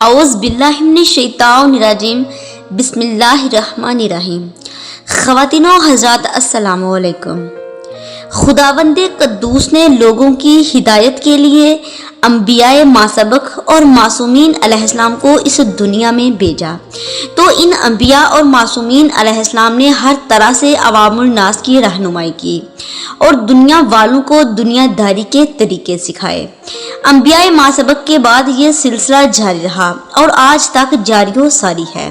اعوذ باللہ من الشیطان الرجیم بسم اللہ الرحمن الرحیم۔ خواتین و حضرات السلام علیکم۔ خداوند قدوس نے لوگوں کی ہدایت کے لیے انبیاء ماسبق اور معصومین علیہ السلام کو اس دنیا میں بھیجا، تو ان انبیاء اور معصومین علیہ السلام نے ہر طرح سے عوام الناس کی رہنمائی کی اور دنیا والوں کو دنیا داری کے طریقے سکھائے۔ انبیاء ماسبق کے بعد یہ سلسلہ جاری رہا اور آج تک جاری و ساری ہے،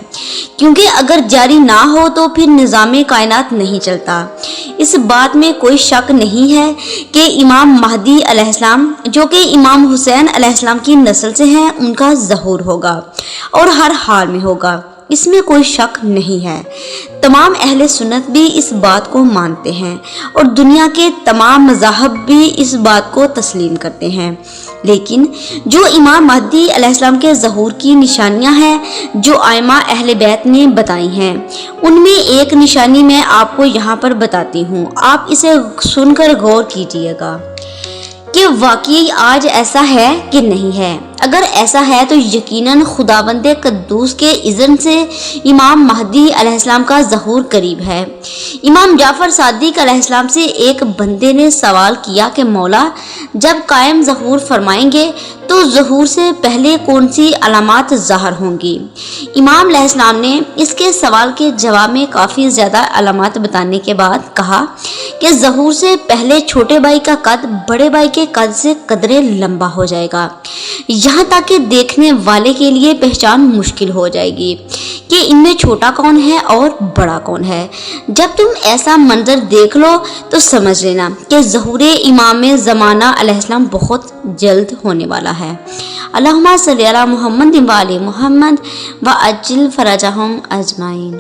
کیونکہ اگر جاری نہ ہو تو پھر نظام کائنات نہیں چلتا۔ اس بات میں کوئی شک نہیں ہے کہ امام مہدی علیہ السلام، جو کہ امام حسین علیہ السلام کی نسل سے ہیں، ان کا ظہور ہوگا اور ہر حال میں ہوگا، اس میں کوئی شک نہیں ہے۔ تمام اہل سنت بھی اس بات کو مانتے ہیں اور دنیا کے تمام مذاہب بھی اس بات کو تسلیم کرتے ہیں۔ لیکن جو امام مہدی علیہ السلام کے ظہور کی نشانیاں ہیں جو ائمہ اہل بیت نے بتائی ہیں، ان میں ایک نشانی میں آپ کو یہاں پر بتاتی ہوں، آپ اسے سن کر غور کیجیے گا کہ واقعی آج ایسا ہے کہ نہیں ہے۔ اگر ایسا ہے تو یقیناً خداوند قدوس کے اذن سے امام مہدی علیہ السلام کا ظہور قریب ہے۔ امام جعفر صادق علیہ السلام سے ایک بندے نے سوال کیا کہ مولا، جب قائم ظہور فرمائیں گے تو ظہور سے پہلے کون سی علامات ظاہر ہوں گی؟ امام علیہ السلام نے اس کے سوال کے جواب میں کافی زیادہ علامات بتانے کے بعد کہا کہ ظہور سے پہلے چھوٹے بھائی کا قد بڑے بھائی کے قد سے قدرے لمبا ہو جائے گا، یہاں تک کہ دیکھنے والے کے لیے پہچان مشکل ہو جائے گی کہ ان میں چھوٹا کون ہے اور بڑا کون ہے۔ جب تم ایسا منظر دیکھ لو تو سمجھ لینا کہ ظہور امام زمانہ علیہ السلام بہت جلد ہونے والا ہے۔ اللہم صلی علی محمد و آل محمد وعجل فرجہم اجمعین۔